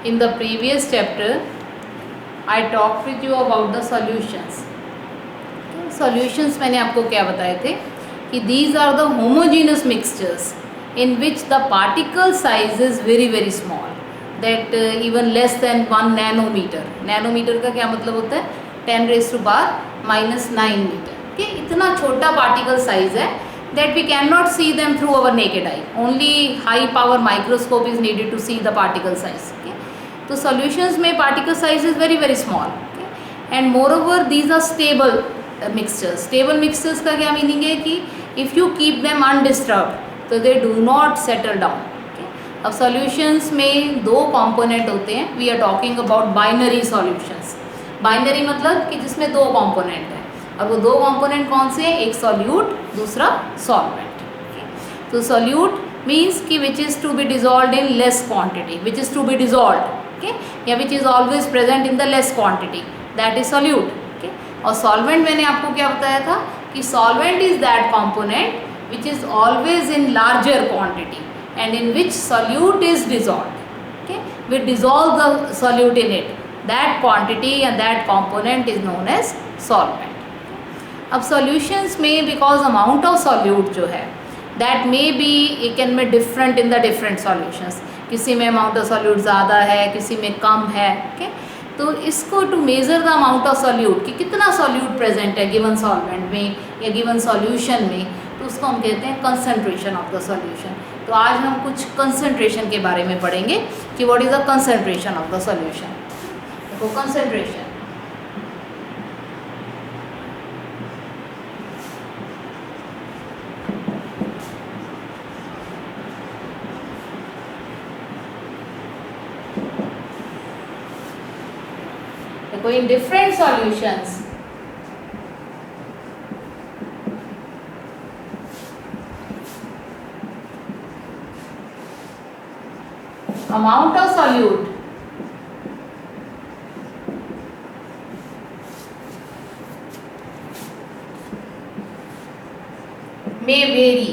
In the previous chapter, I talked with you about the solutions. Solutions मैंने आपको क्या बताए थे कि these are the homogeneous mixtures in which the particle size is very very small, that even less than 1 nanometer. Nanometre का क्या मतलब होता है? 10⁻⁹ मीटर. कि इतना छोटा पार्टिकल साइज है that we cannot see them through our naked eye. Only high power microscope is needed to see the particle size. Okay? तो solutions में particle size is very very small. Okay? And moreover these are stable mixtures. Stable mixtures का क्या meaning है कि if you keep them undisturbed तो they do not settle down. Okay? अब solutions में दो component होते हैं. We are talking about binary solutions. Binary मतलब कि जिसमें दो component है और वो दो कंपोनेंट कौन से हैं? एक सॉल्यूट, दूसरा सॉल्वेंट. तो सॉल्यूट मीन्स कि which is to be dissolve in less quantity, which is to be dissolve, okay, या which is always present in the less quantity, that is solute. Okay. और solvent मैंने आपको क्या बताया था कि solvent is that component which is always in larger quantity and in which solute is dissolve. Okay. We dissolve the solute in it, that quantity and that component is known as solvent. अब solutions में because amount of solute जो है that may be can be different in the different solutions. किसी में amount of solute ज़्यादा है, किसी में कम है. ओके. तो इसको to measure the amount of solute कि कितना सॉल्यूट प्रेजेंट है गिवन सॉल्वेंट में या गिवन सॉल्यूशन में, तो उसको हम कहते हैं कंसनट्रेशन ऑफ द सॉल्यूशन. तो आज हम कुछ कंसनट्रेशन के बारे में पढ़ेंगे कि what is the concentration of the solution. देखो concentration, in different solutions amount of solute may vary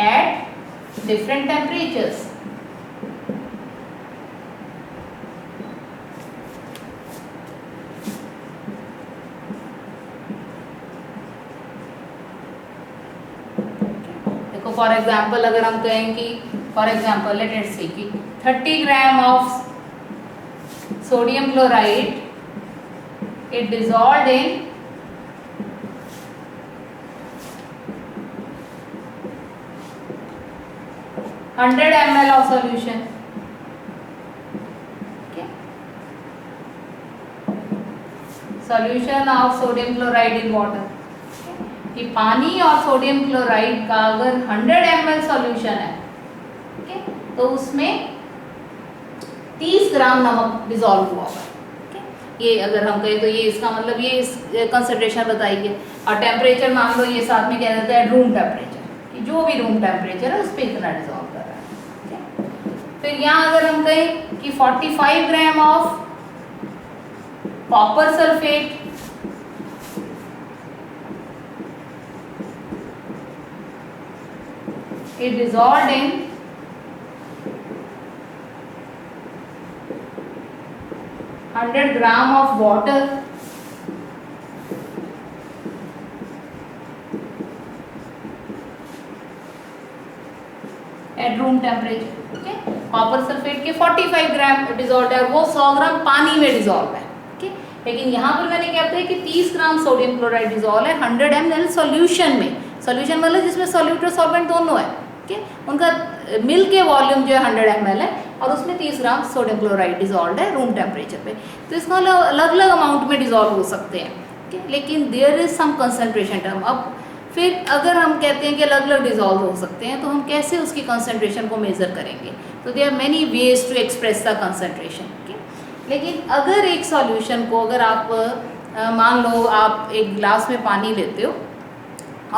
at different temperatures. For example अगर हम कहें कि फॉर एग्जाम्पल लेट अस सी कि 30 gram of sodium chloride it dissolved in 100 ml of solution. Okay. Solution of sodium chloride in water. कि पानी और sodium chloride का अगर 100 ml सॉल्यूशन है, ओके, तो उसमें 30 ग्राम नमक डिजॉल्व हुआ होगा. ये अगर हम कहें तो ये इसका मतलब ये कंसंट्रेशन बताइए. और टेम्परेचर मान लो ये साथ में कह देता है रूम टेम्परेचर कि जो भी रूम टेम्परेचर है उस पर इतना डिजॉल्व कर रहा है. okay? फिर यहाँ अगर हम कहें कि 45 gram of copper sulphate it dissolved in 100 gram of water at room temperature. Okay, copper sulphate के 45 ग्राम डिजॉल्व है, वो 100 ग्राम पानी में डिजॉल्व है. okay? लेकिन यहाँ पर मैंने क्या बताया कि 30 ग्राम सोडियम क्लोराइड डिजॉल्व है 100 ml सॉल्यूशन में. सॉल्यूशन मतलब जिसमें सॉल्यूट और सॉल्वेंट दोनों है. Okay? उनका मिल के वॉल्यूम जो है 100 ml है और उसमें 30 ग्राम सोडियम क्लोराइड डिजॉल्व है रूम टेम्परेचर पे. तो इसका अलग अलग अमाउंट में डिजॉल्व हो सकते हैं. okay? लेकिन there is some concentration term. अब फिर अगर हम कहते हैं कि अलग अलग डिजॉल्व हो सकते हैं तो हम कैसे उसकी कंसंट्रेशन को मेज़र करेंगे? तो there are many ways to express the concentration. लेकिन अगर एक सॉल्यूशन को अगर आप मान लो आप एक गिलास में पानी लेते हो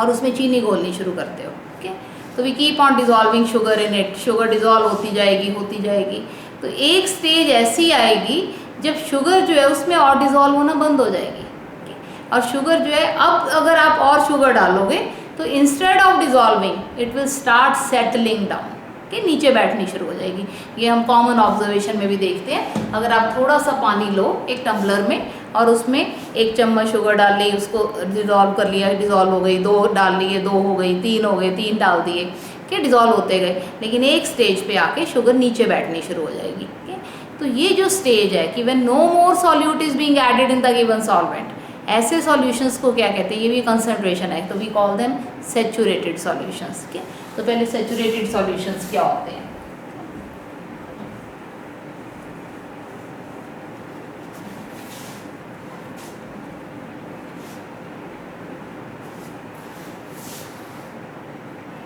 और उसमें चीनी घोलनी शुरू करते हो. ओके. तो we keep on dissolving sugar in it. Sugar dissolve होती जाएगी. तो एक स्टेज ऐसी आएगी जब शुगर जो है उसमें और डिजॉल्व होना बंद हो जाएगी. और शुगर जो है अब अगर आप और शुगर डालोगे तो instead of dissolving it will start settling down. कि नीचे बैठनी शुरू हो जाएगी। ये हम कॉमन ऑब्जर्वेशन में भी देखते हैं। अगर आप थोड़ा सा पानी लो एक टम्बलर में और उसमें 1 चम्मच शुगर डाल ली, उसको डिज़ोल्व कर लिया, डिज़ोल्व हो गई, 2 डाल लिए, 2 हो गई, 3 हो गए, 3 डाल दिए, कि डिज़ोल्व होते गए, लेकिन एक स्टेज पे आके शुगर नीचे बैठनी शुरू हो जाएगी। तो ये जो स्टेज है कि when no more solute is being added in the given solvent, ऐसे सॉल्यूशंस को क्या कहते हैं, ये भी कंसंट्रेशन है, तो we call them saturated solutions. ठीक है, तो पहले सैचुरेटेड सॉल्यूशंस क्या होते हैं।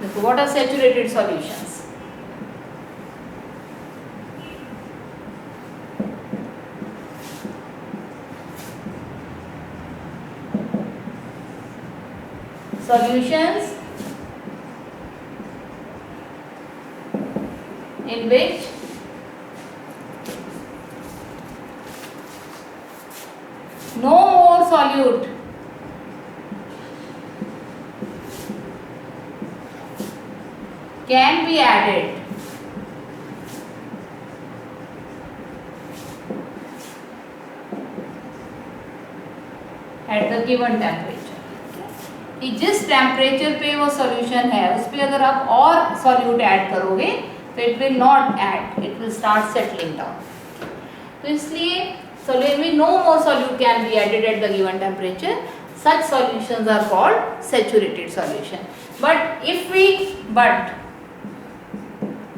देखो, what are saturated solutions. Solutions in which no more solute can be added at the given temperature। कि जिस टेम्परेचर पे वो सॉल्यूशन है उस पर अगर आप और सॉल्यूट ऐड करोगे तो it will not add, it will start settling down. तो इसलिए सॉल्यूशन में no more solute can be added at the given temperature, such solutions are called saturated solution. But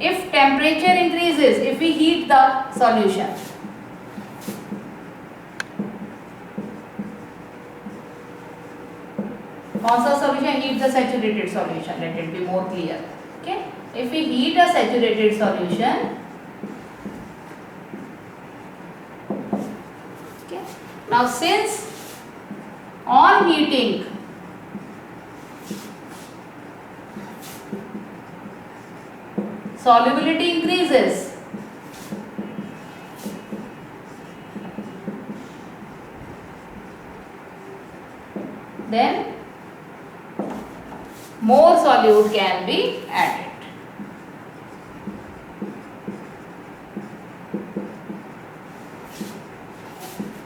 if temperature increases, if we heat the solution, कौन सा solution? Heat the saturated solution. Let it be more clear. Okay, if we heat a saturated solution, okay, now since on heating solubility increases, then more solute can be added।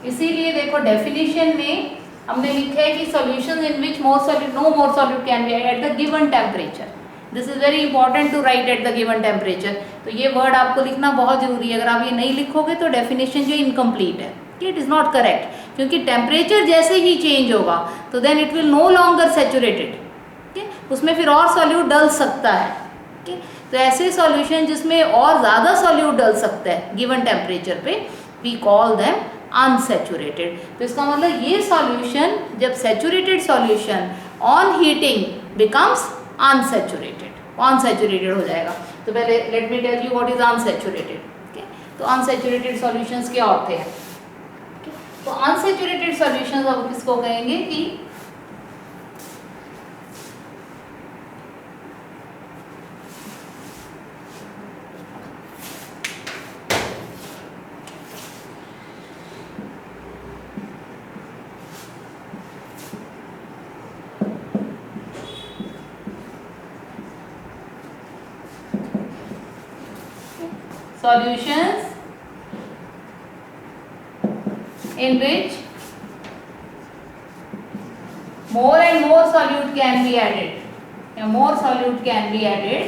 इसीलिए देखो definition में हमने लिखा है कि solutions in which more solute no more solute can be at the given temperature. This is very important to write at the given temperature. तो ये word आपको लिखना बहुत जरूरी है। अगर आप ये नहीं लिखोगे तो डेफिनेशन जो इनकम्प्लीट है, इट इज नॉट करेक्ट, क्योंकि टेम्परेचर जैसे ही चेंज होगा तो then it will no longer saturated, उसमें फिर और सॉल्यूट डल सकता है। तो ऐसे सॉल्यूशन जिसमें और ज़्यादा सॉल्यूट डल सकता है गिवन टेम्परेचर पे, वी कॉल देम अनसैचुरेटेड। तो इसका मतलब ये सॉल्यूशन जब saturated solution on heating becomes unsaturated, unsaturated हो जाएगा। तो पहले let me tell you what is unsaturated. तो अनसैचुरेटेड सॉल्यूशंस क्या होते हैं? तो अनसैचुरेटेड सॉल्यूशंस अब किसको कहेंगे कि solutions in which more and more solute can be added, more solute can be added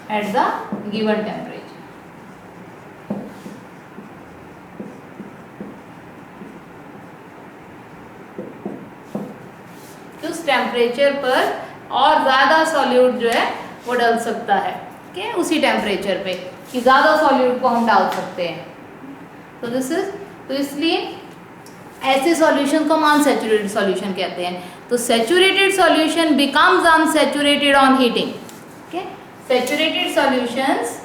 at the given temperature। उस टेम्परेचर पर और ज़्यादा सॉल्यूट जो है वो डल सकता है, ठीक है, उसी टेम्परेचर पे कि ज़्यादा सॉल्यूट को हम डाल सकते हैं। तो दिस इज, तो इसलिए ऐसे सॉल्यूशन को हम अनसैचुरेटेड सॉल्यूशन कहते हैं। तो saturated solution becomes unsaturated on heating. ठीक है, saturated solutions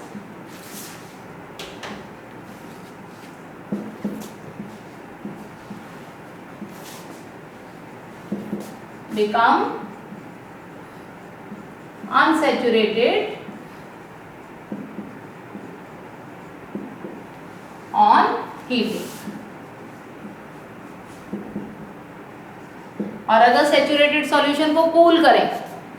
become unsaturated on heating। और अगर सैचुरेटेड सॉल्यूशन को कूल करें,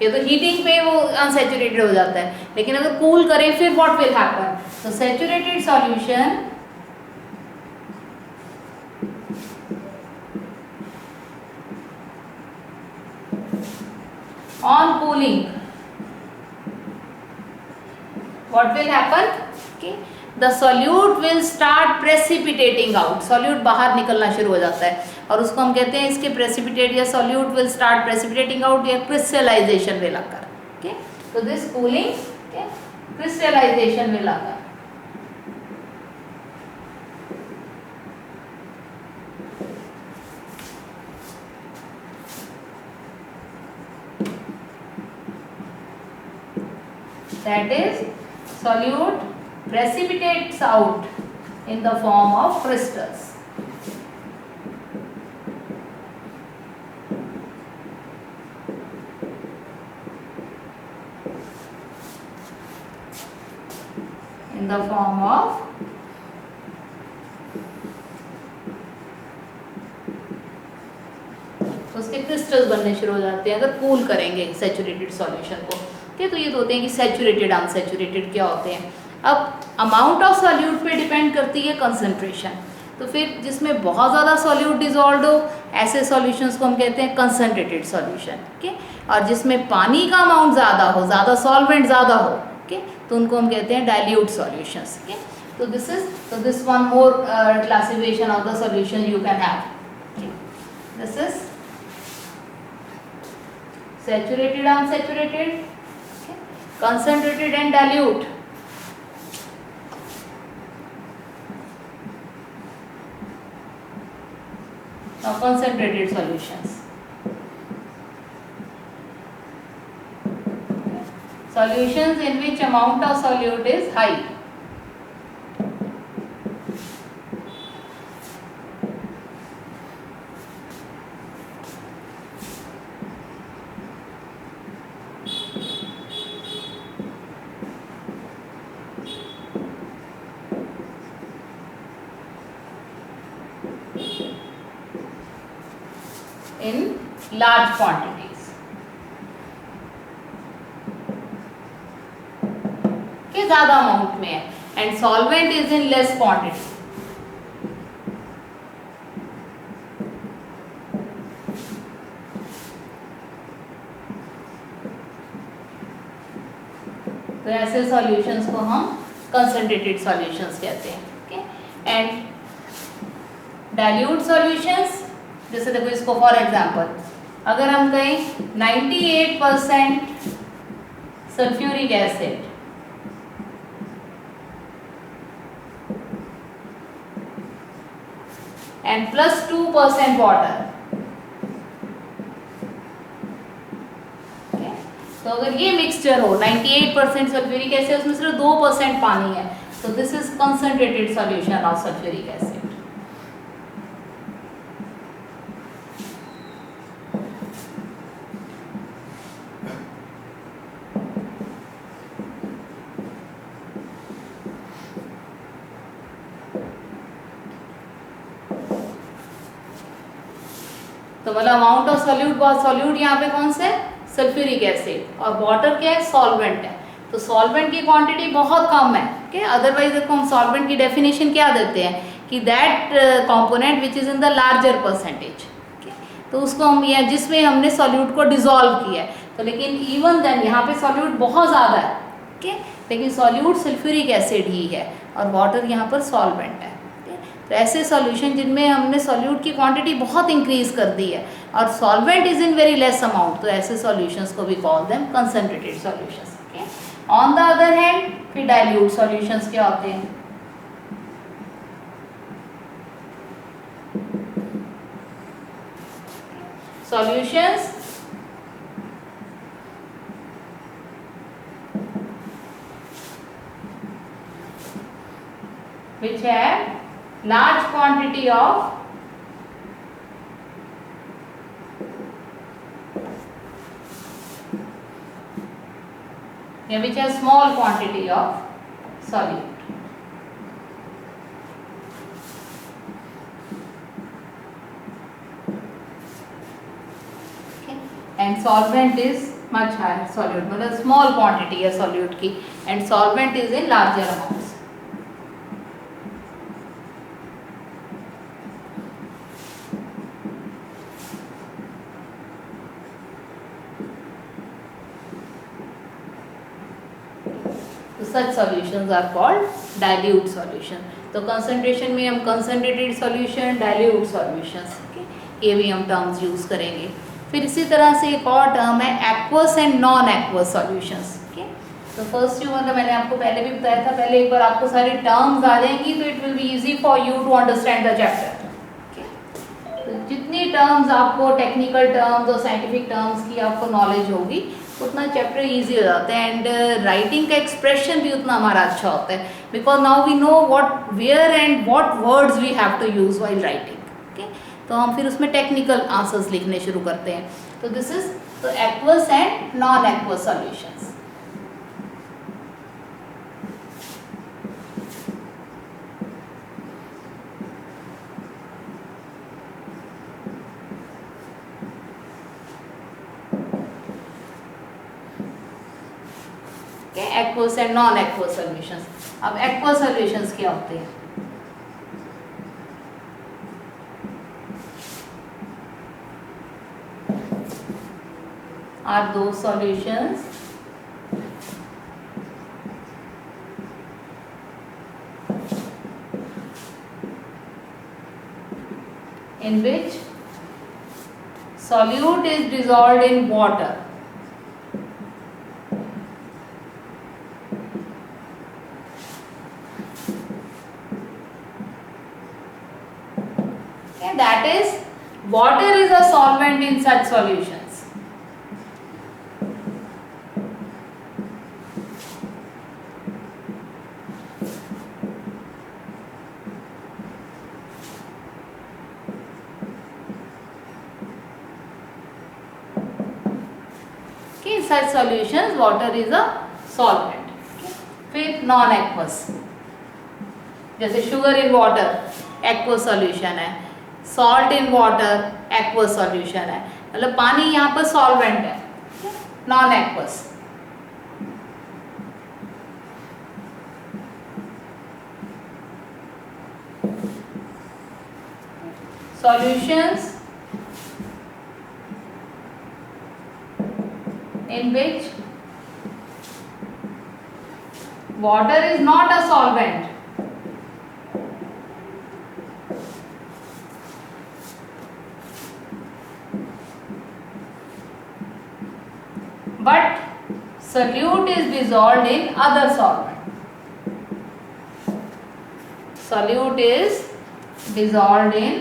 ये तो हीटिंग पे वो अनसैचुरेटेड हो जाता है, लेकिन अगर कूल करें फिर व्हाट विल हैपन, तो saturated solution on cooling what will happen, okay, the solute will start precipitating out, solute बाहर निकलना शुरू हो जाता है और उसको हम कहते हैं इसके precipitate या solute will start precipitating out या crystallization will occur, okay, so this cooling, okay, crystallization will occur. That is, solute precipitates out in the form of crystals. In the form of उसके crystals बनने शुरू हो जाते हैं अगर cool करेंगे saturated solution को, ठीक है। तो ये तो होते हैं कि सैचुरेटेड अनसैचुरेटेड क्या होते हैं। अब अमाउंट ऑफ सॉल्यूट पे डिपेंड करती है कंसंट्रेशन, तो फिर जिसमें बहुत ज़्यादा सॉल्यूट डिजॉल्व हो ऐसे सॉल्यूशंस को हम कहते हैं कंसंट्रेटेड सॉल्यूशन, ठीक है। और जिसमें पानी का अमाउंट ज़्यादा हो, ज़्यादा सॉल्वेंट ज़्यादा हो, ठीक है, तो उनको हम कहते हैं डाइल्यूट सॉल्यूशंस, ठीक है। तो this one more classification of the solution you can have, this is saturated unsaturated, okay, concentrated and dilute, now concentrated solutions, solutions in which amount of solute is high, in large quantities, कि ज्यादा amount में है, and solvent is in less quantity, तो ऐसे solutions को हम concentrated solutions कहते हैं, ओके। एंड डाइल्यूट सॉल्यूशंस, जैसे देखो इसको फॉर एग्जांपल अगर हम कहें 98% सल्फ्यूरिक एसिड एंड +2% वाटर, तो अगर ये मिक्सचर हो 98% सल्फ्यूरिक एसिड उसमें सिर्फ 2% पानी है, तो this is concentrated solution of sulphuric acid. तो मतलब अमाउंट ऑफ सॉल्यूट, बहुत सॉल्यूट यहाँ पे कौन से सल्फ्यूरिक एसिड, और वाटर क्या है सॉल्वेंट है, तो सॉल्वेंट की क्वांटिटी बहुत कम है, ओके। अदरवाइज देखो हम सॉल्वेंट की डेफिनेशन क्या देते हैं कि that component which is in the larger percentage, तो उसको हम या जिसमें हमने सॉल्यूट को डिसॉल्व किया है, तो लेकिन इवन देन यहाँ पे सॉल्यूट बहुत ज़्यादा है, ओके, लेकिन सॉल्यूट सल्फ्यूरिक एसिड ही है और वाटर यहाँ पर सॉल्वेंट है। तो ऐसे सॉल्यूशन जिनमें हमने सॉल्यूट की क्वांटिटी बहुत इंक्रीज कर दी है और solvent is in very less amount, तो ऐसे सॉल्यूशंस को भी call them concentrated solutions, okay. On the other hand फिर डाइल्यूट सॉल्यूशंस क्या होते हैं, solutions which have large quantity of which has small quantity of solute. and solvent is much higher, solute मतलब small quantity है solute की, and solvent is in larger amounts. तो such solutions are called dilute solution. तो concentration में हम concentrated solution, dilute solutions, ये भी हम टर्म्स यूज करेंगे. फिर इसी तरह से एक और टर्म है aqueous and non aqueous solutions. तो फर्स्ट जो मतलब मैंने आपको पहले भी बताया था, पहले एक बार आपको सारी टर्म्स आ जाएंगी तो it will be easy for you to understand the chapter. तो जितनी टर्म्स आपको टेक्निकल टर्म्स और साइंटिफिक टर्म्स की आपको नॉलेज होगी उतना चैप्टर इजी हो जाता है, एंड राइटिंग का एक्सप्रेशन भी उतना हमारा अच्छा होता है, because now we know what where and what words we have to use while writing. तो हम फिर उसमें टेक्निकल आंसर्स लिखने शुरू करते हैं. तो दिस इज तो aqueous and non aqueous solutions. Aqueous and non aqueous solutions. अब एक्वस सॉल्यूशंस क्या होते हैं? Are those solutions in which solute is dissolved in water and that is water is a solvent in such solutions. Such solutions water is a solvent. फिर non aqueous, जैसे sugar in water aqueous solution है, salt in water aqueous solution है, मतलब पानी यहाँ पर solvent है, non aqueous. Solutions in which water is not a solvent but solute is dissolved in other solvent. Solute is dissolved in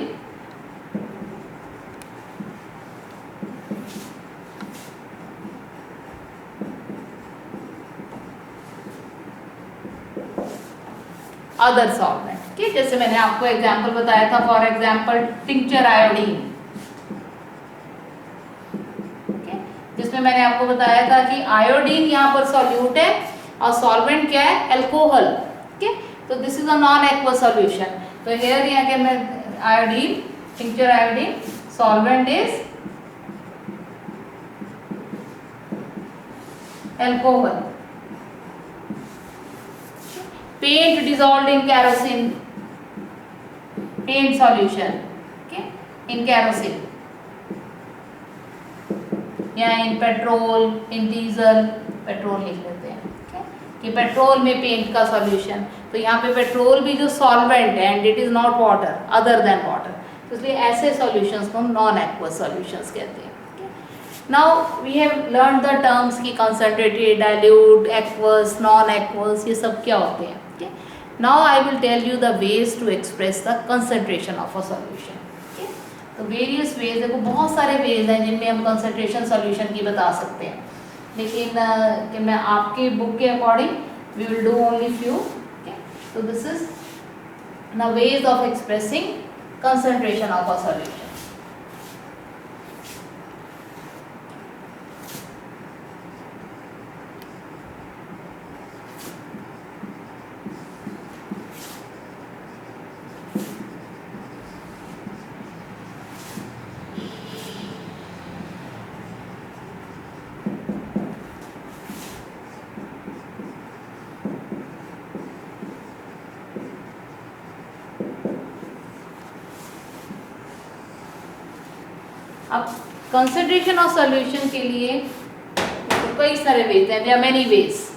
other solvent. ठीक, जैसे मैंने आपको एग्जांपल बताया था, फॉर एग्जांपल टिंक्चर आयोडीन, जिसमें मैंने आपको बताया था कि आयोडीन यहाँ पर सॉल्यूट है और सॉल्वेंट क्या है? अल्कोहल. ठीक, तो this is a non aqueous solution. तो हियर यहाँ के मैं iodine, tincture iodine, solvent is alcohol. Paint dissolved in kerosene, paint solution, okay, in kerosene, या in petrol, in diesel, petrol लिख लेते हैं, okay, कि पेट्रोल में पेंट का सॉल्यूशन. तो यहाँ पे पेट्रोल भी जो सॉल्वेंट है and it is not water, other than water, तो इसलिए ऐसे सॉल्यूशंस को हम नॉन एक्वस सॉल्यूशंस कहते हैं. Now we have learned the terms की concentrated, dilute, aqueous, non-aqueous, ये सब क्या होते हैं. Okay? Now I will tell you the ways to express the concentration of a solution. Okay? तो various ways, देखो बहुत सारे ways हैं जिनमें हम concentration solution की बता सकते हैं, लेकिन कि मैं आपके book के according we will do only few. Okay? So this is the ways of expressing concentration of a solution. अब कंसंट्रेशन ऑफ सॉल्यूशन के लिए तो कई सारे वेज हैं, देयर आर मेनी वेज।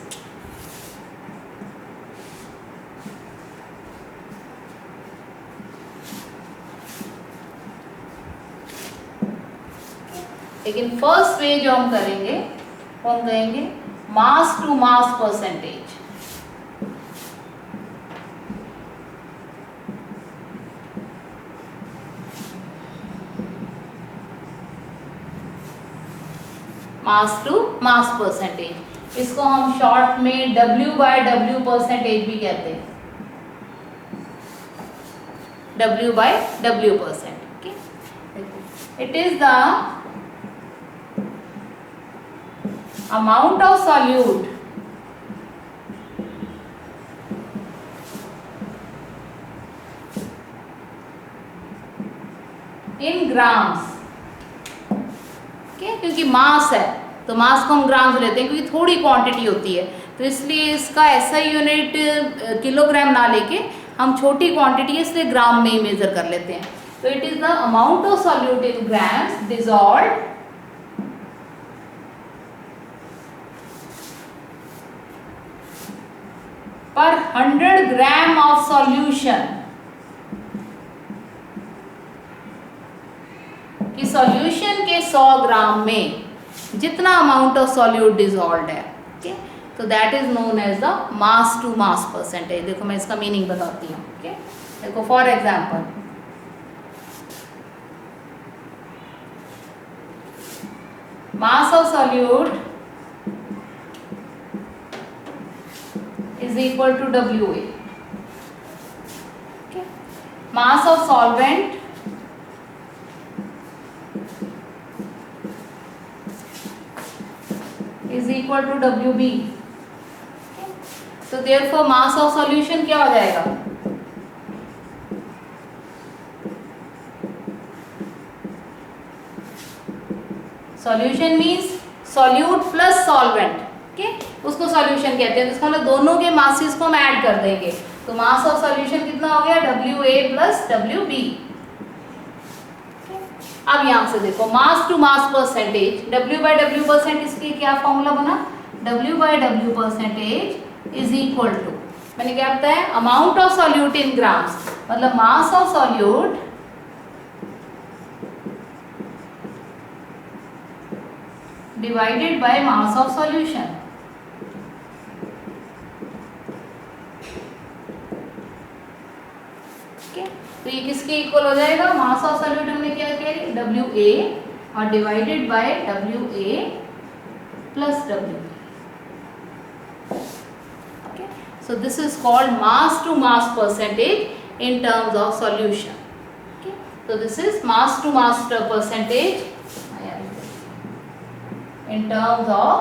लेकिन फर्स्ट वे जो हम करेंगे वो हम कहेंगे mass to mass percentage. Mass to mass percentage, इसको हम शॉर्ट में W/W परसेंटेज भी कहते हैं, W/W percent. It is the amount of solute in grams, क्योंकि मास है तो मास को हम ग्राम्स लेते हैं क्योंकि थोड़ी क्वांटिटी होती है, तो इसलिए इसका ऐसा यूनिट किलोग्राम ना लेके हम छोटी क्वांटिटी है इसलिए ग्राम में ही मेजर कर लेते हैं। तो it is the amount of solute in grams dissolved per 100 gram of solution, कि सॉल्यूशन के 100 ग्राम में जितना अमाउंट ऑफ सॉल्यूट डिसॉल्व्ड है, ओके, तो that is known as the mass to mass percentage. देखो मैं इसका मीनिंग बताती हूँ, ओके। देखो for example mass of solute is equal to WA. Okay. Mass of solvent is equal to WB. Okay. So therefore mass of solution क्या हो जाएगा? Solution means solute plus solvent. Okay? उसको solution कहते हैं, तो इसका मतलब दोनों के मासेस को हम ऐड कर देंगे, तो मास ऑफ सॉल्यूशन कितना हो गया WA प्लस WB। अब यहाँ से देखो mass to mass percentage, W/W percent, इसके क्या फॉर्मूला बना, W/W percentage is equal to, मैंने क्या बताया, amount of solute in grams, मतलब mass of solute divided by mass of solution. तो ये किसके इक्वल हो जाएगा, मास ऑफ सॉल्यूट हमने क्या किया WA और divided by WA plus WB। Okay, so this is called mass to mass percentage in terms of solution. Okay, तो this is mass to mass percentage in terms of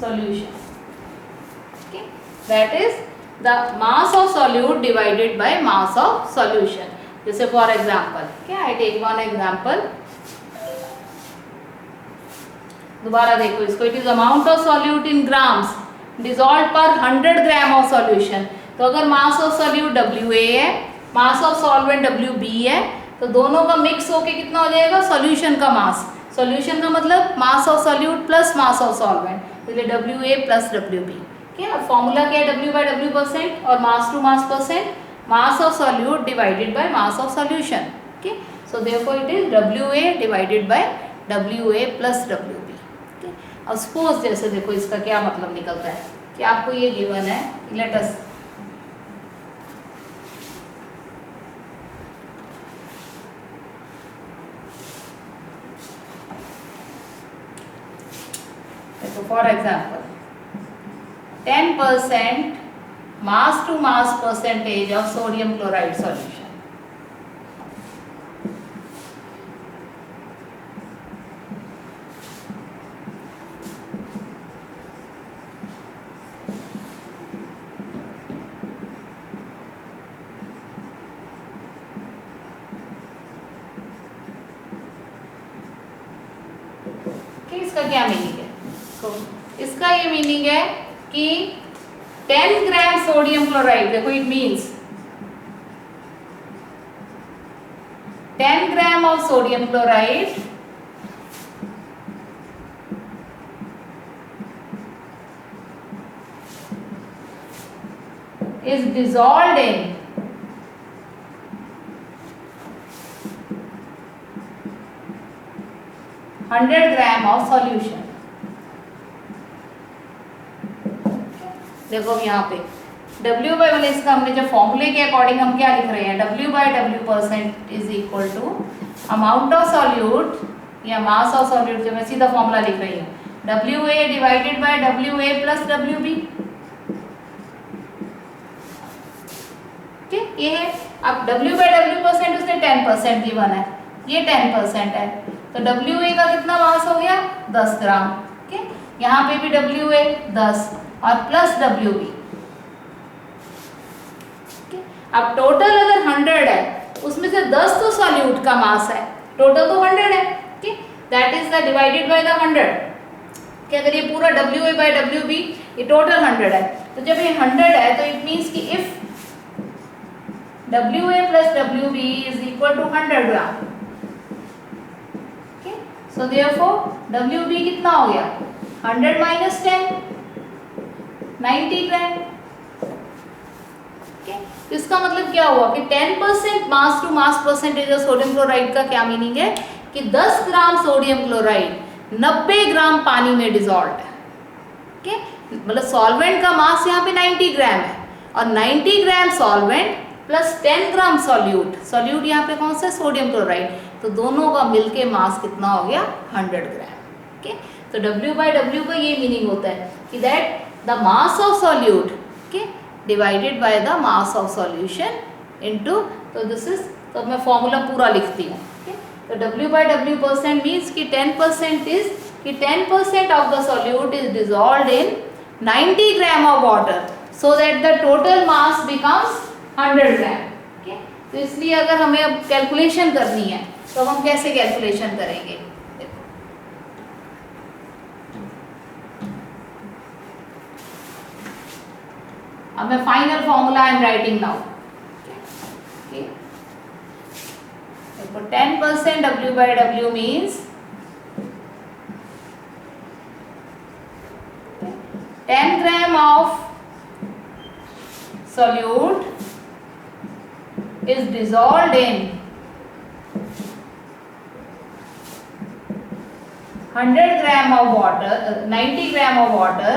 solution. Okay, that is the mass of solute divided by mass of solution. जैसे for example, okay, I take one example. दोबारा देखो इसको, it is amount of solute in grams dissolved per 100 gram of solution। तो अगर mass of solute WA है, मास of solvent WB है, तो दोनों का मिक्स होके कितना हो जाएगा, सॉल्यूशन का मास। सॉल्यूशन का मतलब mass of solute plus mass of solvent, इसलिए WA प्लस WB। क्या फॉर्मूला क्या है, W/W परसेंट और mass to mass percent, mass of solute divided by mass of solution. Okay, so therefore it is WA divided by WA plus WB। Okay, अब suppose जैसे देखो इसका क्या मतलब निकलता है कि आपको ये गिवन है, let us for example 10% mass to mass percentage of sodium chloride solution। कि इसका क्या मीनिंग है, तो इसका ये मीनिंग है कि 10 ग्राम सोडियम क्लोराइड, देखो it means 10 gram of sodium chloride is dissolved in 100 gram of solution. देखो यहाँ पे W बाय मतलब इसका हमने जब फॉर्मूले के अकॉर्डिंग हम क्या लिख रहे हैं, W by W percent is equal to amount of solute या मास ऑफ सॉल्यूट, जब मैं सीधा फॉर्मूला लिख रही हूँ WA divided by WA plus WB। ठीक, ये है। अब W बाय W परसेंट उसने 10% गिवन है, ये 10% है, तो WA का कितना मास हो गया 10 ग्राम। ठीक, यहाँ पे भी WA 10 और प्लस WB। अब टोटल अगर 100 है उसमें से 10 तो सॉल्यूट का मास है, टोटल तो 100 है। ठीक, that is the divided by the 100 कि अगर ये पूरा WA बाय WB ये टोटल 100 है, तो जब ये 100 है तो इट मीन्स कि if WA plus WB is equal to 100 gram. okay? So therefore WB कितना हो गया 100 minus 10 90 ग्राम। okay? इसका मतलब क्या हुआ कि 10% mass to mass percentage of sodium chloride का क्या मीनिंग है कि 10 ग्राम सोडियम क्लोराइड 90 ग्राम पानी में डिसॉल्व है। okay? मतलब सॉल्वेंट का मास यहाँ पे 90 ग्राम है और 90 ग्राम सॉल्वेंट प्लस 10 ग्राम सॉल्यूट, सॉल्यूट यहाँ पे कौन सा सोडियम क्लोराइड, तो दोनों का मिलके मास कितना हो गया 100 ग्राम। ओके, तो W बाय W का ये मीनिंग होता है कि that the mass of solute okay divided by the mass of solution into, तो दिस इज, तो मैं फॉर्मूला पूरा लिखती हूँ। तो W by W percent means कि 10% इज कि 10% of the solute is dissolved in 90 gram of water so that the total mass becomes 100 gram. okay? तो इसलिए अगर हमें अब कैलकुलेशन करनी है तो हम कैसे कैलकुलेशन करेंगे, देखो अब मैं final formula I am writing now. देखो 10% W by W means 10 gram of solute is dissolved in 100 gram of water, 90 gram of water,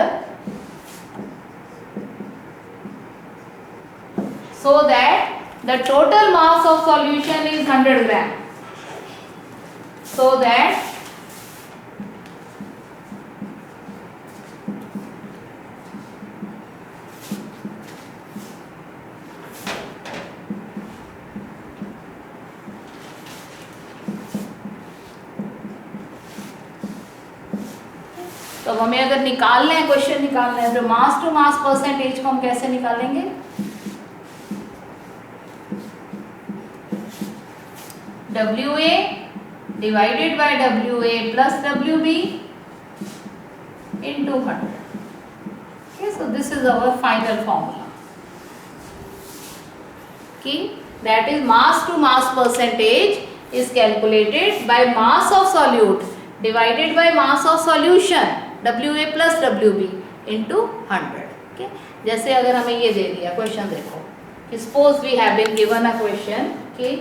so that the total mass of solution is 100 gram. So that तो हमें अगर निकालना है, question निकालना है, तो मास to mass percentage को हम कैसे निकालेंगे, WA divided by WA plus WB into 100। okay, so this is our final formula कि that is mass to mass percentage is calculated by mass of solute divided by mass of solution WA plus WB into 100। okay? जैसे अगर हमें ये दे दिया question, देखो कि suppose we have been given a question कि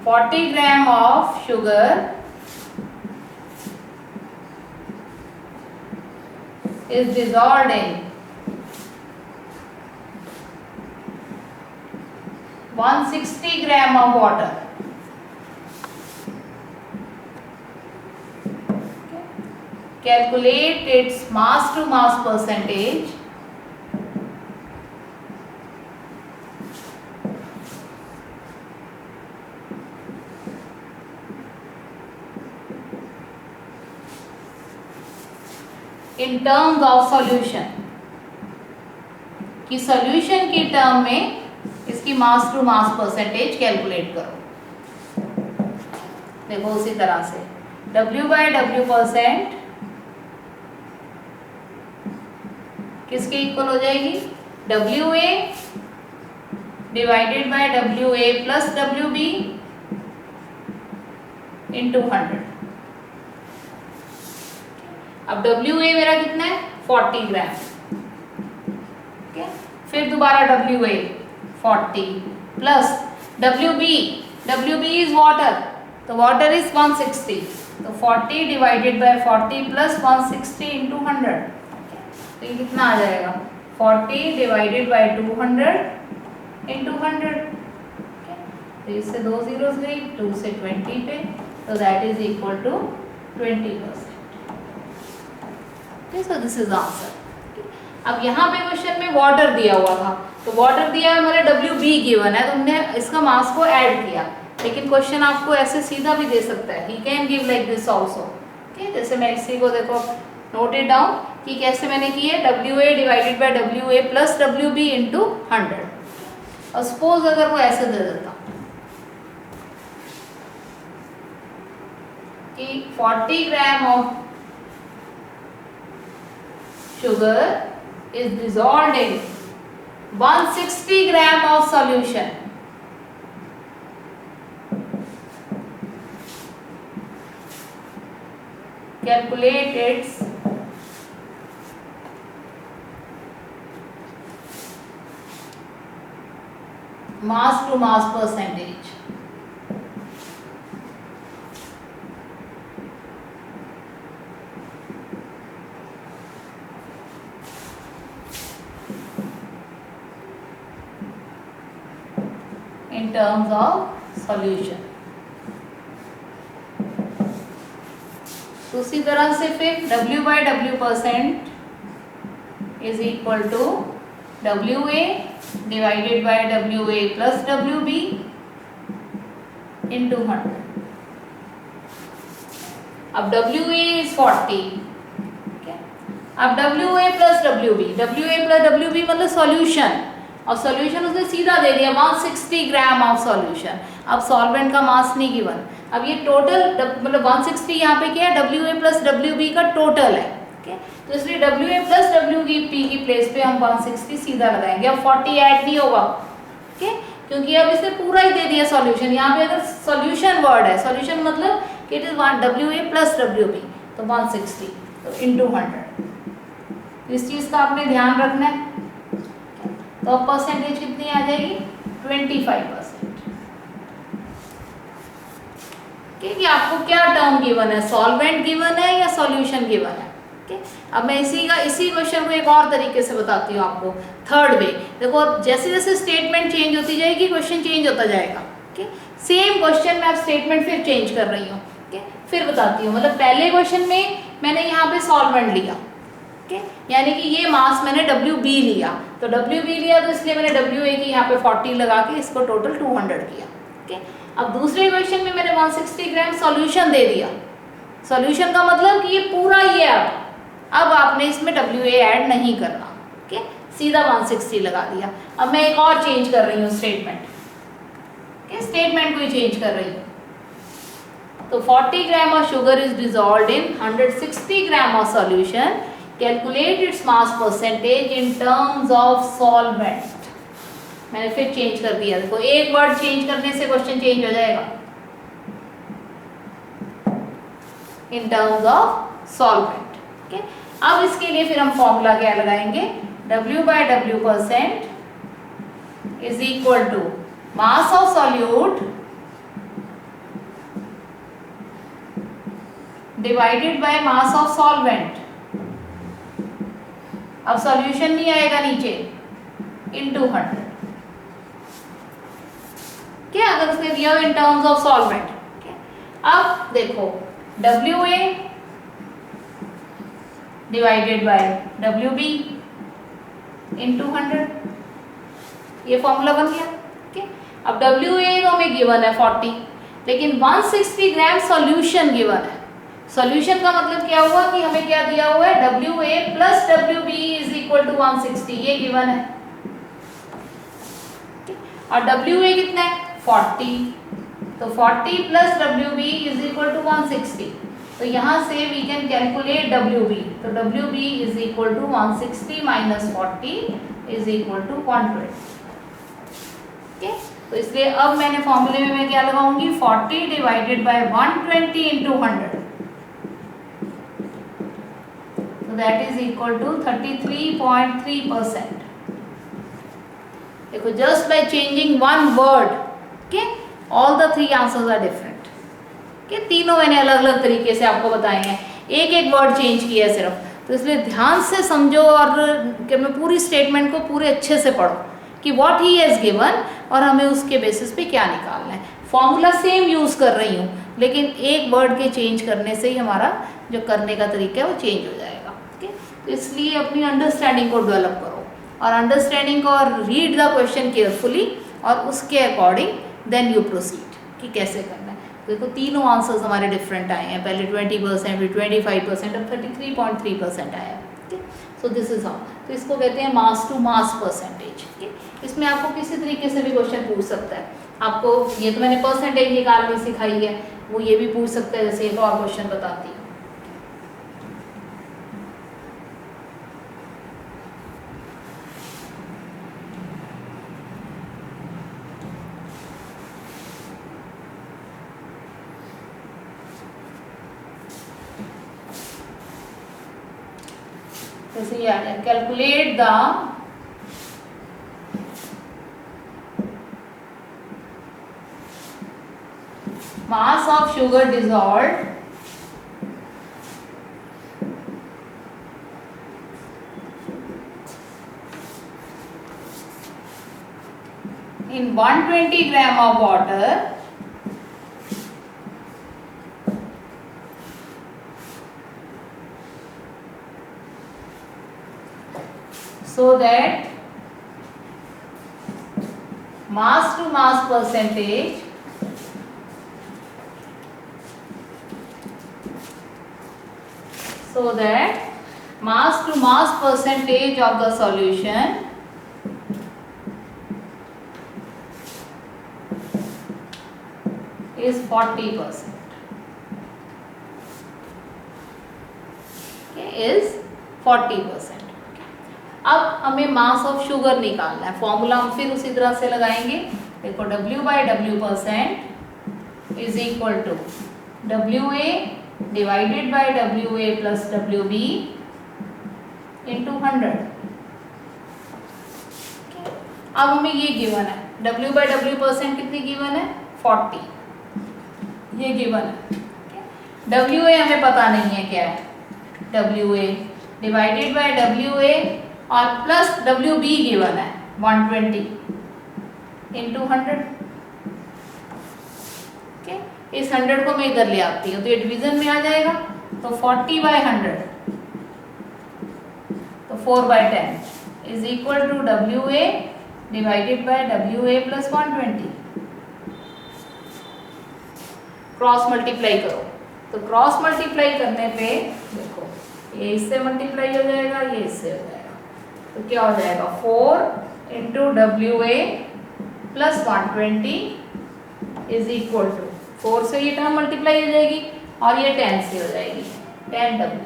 $40 ग्राम of sugar is dissolved in 160 gram of water। Calculate its mass to mass percentage in terms of solution, कि solution की टर्म में इसकी मास टू मास परसेंटेज कैलकुलेट करो। देखो उसी तरह से W/W% किसके इक्वल हो जाएगी, WA divided by WA plus WB into 100। अब WA मेरा कितना है 40 ग्राम, ठीक है। फिर दोबारा WA 40 plus WB is water, तो वाटर इज 160, तो 40 डिवाइडेड बाय 40 प्लस 160 इंटू 100, तो ये कितना आ जाएगा 40 डिवाइडेड बाय 200 इंटू 100, तो इससे 2 zeros गई, 2 से 20 पे, तो that is equal to 20%। So this is answer. अब यहाँ पे क्वेश्चन में वाटर दिया हुआ था, तो वाटर दिया है हमारे WB गिवन है, तो हमने इसका मास को ऐड किया, लेकिन क्वेश्चन आपको ऐसे सीधा भी दे सकता है, he can give like this also, ठीक है। जैसे मैं इसी को देखो नोट इट डाउन कि कैसे मैंने की है, WA divided by WA plus WB into 100, और सपोज अगर वो ऐसे दे देता कि 40 gram of sugar is dissolved in 160 gram of solution. Calculate its mass to mass percentage. In terms of solution. तो उसी तरह से फिर W/W% is equal to WA divided by WA plus WB into 100. अब WA is 40, okay? अब WA plus WB मतलब solution, और solution उसने सीधा दे दिया 160 ग्राम ऑफ सॉल्यूशन। अब सॉल्वेंट का मास नहीं गिवन, अब ये टोटल मतलब 160 यहाँ पे क्या है, WA प्लस WB का टोटल है, ठीक है। तो इसलिए WA प्लस WB की प्लेस पे हम 160 सीधा लगाएंगे, अब 40 ऐड नहीं होगा, ठीक है, क्योंकि अब इसने पूरा ही दे दिया सॉल्यूशन। यहाँ पे अगर सॉल्यूशन वर्ड है, सॉल्यूशन मतलब कि it is WA plus WB, तो 160 तो इंटू 100, इस चीज का आपने ध्यान रखना है। तो अब परसेंटेज कितनी आ जाएगी 25%, कि आपको क्या टर्म गिवन है, सॉल्वेंट गिवन है या सॉल्यूशन गिवन है, ठीक है। अब मैं इसी क्वेश्चन को एक और तरीके से बताती हूँ आपको, थर्ड वे। देखो जैसे जैसे स्टेटमेंट चेंज होती जाएगी क्वेश्चन चेंज होता जाएगा, ठीक है। सेम क्वेश्चन में अब स्टेटमेंट फिर चेंज कर रही हूँ, ठीक है, फिर बताती हूँ। मतलब पहले क्वेश्चन में मैंने यहाँ पे सॉल्वेंट लिया, ठीक है, यानी कि ये मास मैंने WB लिया, तो WB लिया तो इसलिए मैंने WA की यहाँ पे 40 लगा के इसको टोटल 200 किया, ठीक है। अब दूसरे क्वेश्चन में मैंने 160 ग्राम सॉल्यूशन दे दिया, सॉल्यूशन का मतलब कि ये पूरा ही है, अब आपने इसमें WA ऐड नहीं करना, ठीक है, सीधा 160 लगा दिया। अब मैं एक और चेंज कर रही हूँ स्टेटमेंट, ठीक है, स्टेटमेंट को ही चेंज कर रही हूँ। तो 40 gram of sugar is dissolved in 160 gram of solution, calculate its mass percentage in terms of solvent. मैंने फिर चेंज कर दिया, देखो एक वर्ड चेंज करने से क्वेश्चन चेंज हो जाएगा। इन टर्म्स ऑफ सॉल्वेंट, ठीक है। अब इसके लिए फिर हम फॉर्मूला क्या लगाएंगे, W/W% is equal to mass of solute divided by mass of solvent. अब सॉल्यूशन नहीं आएगा नीचे, इंटू 100, क्या अगर उसने दिया इन टर्म्स ऑफ सॉल्वेंट। अब देखो WA divided bye WB into 100, ये फॉर्मूला बन गया, ठीक है। अब WA तो हमें गिवन है 40, लेकिन 160 ग्राम सॉल्यूशन गिवन है। सॉल्यूशन का मतलब क्या हुआ कि हमें क्या दिया हुआ है, WA plus WB is equal to 160, ये गिवन है। और WA कितना है 40, तो 40 plus WB is equal to 160। तो यहाँ से वी कैन कैलकुलेट WB, तो WB is equal to 160 minus 40 is equal to 120। Okay, तो इसलिए अब मैंने फॉर्मूले में मैं क्या लगाऊंगी 40 divided by 120 into 100, so that is equal to 33.3%. देखो just by changing one word, okay, all the three answers are different. okay, तीनों मैंने अलग अलग तरीके से आपको बताए हैं, एक एक वर्ड चेंज किया है सिर्फ, तो इसलिए ध्यान से समझो और कि मैं पूरी स्टेटमेंट को पूरे अच्छे से पढ़ो कि व्हाट ही हैज़ गिवन और हमें उसके बेसिस पे क्या निकालना है। फॉर्मूला सेम यूज़ कर रही हूँ, लेकिन एक वर्ड के चेंज करने से ही हमारा जो करने का तरीका है वो चेंज हो जाएगा। ठीक है, तो इसलिए अपनी अंडरस्टैंडिंग को डेवलप करो और अंडरस्टैंडिंग को और रीड द क्वेश्चन केयरफुली और उसके अकॉर्डिंग देन यू प्रोसीड कि कैसे करना है। देखो तीनों आंसर्स हमारे डिफरेंट आए हैं, पहले 20%, फिर 25%, अब 33.3% आया है। ठीक, सो दिस इज हाउ, तो इसको कहते हैं मास टू मास परसेंटेज। ठीक, इसमें आपको किसी तरीके से भी क्वेश्चन पूछ सकता है। आपको ये तो मैंने परसेंटेज निकालनी सिखाई है, वो ये भी पूछ सकता है, जैसे एक और क्वेश्चन बताती हूँ। जैसे ये आ जाए, calculate the mass of sugar dissolved in 120 gram of water so that mass to mass percentage so that mass to mass percentage of the solution is 40%. Okay, is 40%. अब हमें मास ऑफ शुगर निकालना है, formula हम फिर उसी तरह से लगाएंगे। देखो W by W percent is equal to WA divided by WA plus WB into 100। अब हमें ये गिवन है, W बाई W परसेंट कितनी गिवन है 40, ये गिवन है। WA हमें पता नहीं है क्या है, WA डिवाइडेड बाई WA और प्लस WB गिवन है 120 इंटू 100। ओके, इस 100 को मैं इधर ले आती हूँ तो ये डिवीजन में आ जाएगा, तो 40 बाई 100 तो 4 by 10 is equal to WA divided by WA plus 120। Cross multiply करो, तो क्रॉस मल्टीप्लाई करने पे देखो ये इससे मल्टीप्लाई हो जाएगा, ये इससे हो जाएगा, तो क्या हो जाएगा 4 into WA plus 120 is equal to 4 से ये टर्म मल्टीप्लाई हो जाएगी और ये 10 से हो जाएगी 10W।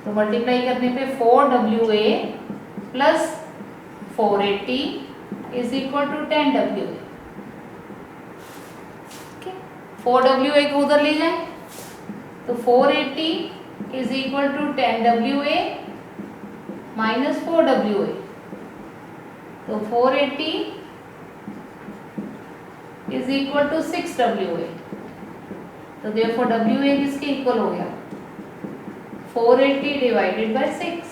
तो मल्टीप्लाई करने पे 4WA plus 480 is equal to 10WA। 4WA को उधर ले जाए तो 480 is equal to 10WA minus 4WA, तो 480 इज इक्वल टू 6WA। तो देयरफॉर WA किसके इक्वल हो गया 480 डिवाइडेड बाय 6,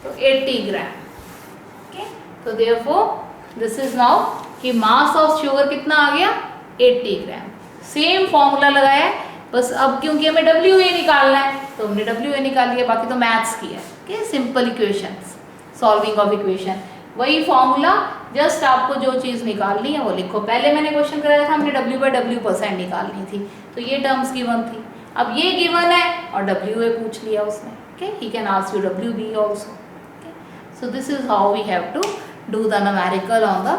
तो 80 ग्राम। ओके, तो देयरफॉर दिस इज नाउ कि मास ऑफ शुगर कितना आ गया 80 ग्राम। सेम फॉर्मूला लगाया है, बस अब क्योंकि हमें WA निकालना है तो हमने WA निकाल लिया, बाकी तो मैथ्स किया है। Okay, simple equations, solving of equation, वही फॉर्मूला, जस्ट आपको जो चीज़ निकालनी है वो लिखो। पहले मैंने क्वेश्चन कराया था, हमने W बाई W परसेंट निकालनी थी, तो ये टर्म्स गिवन थी। अब ये गिवन है और WA पूछ लिया उसने, okay, he can ask you WB also, okay. So this is how we have to do the numerical on the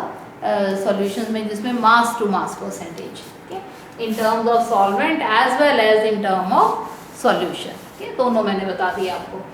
solutions में, जिसमें mass to mass percentage, okay, in terms of solvent as well as in term of solution, okay, दोनों मैंने बता दिया आपको।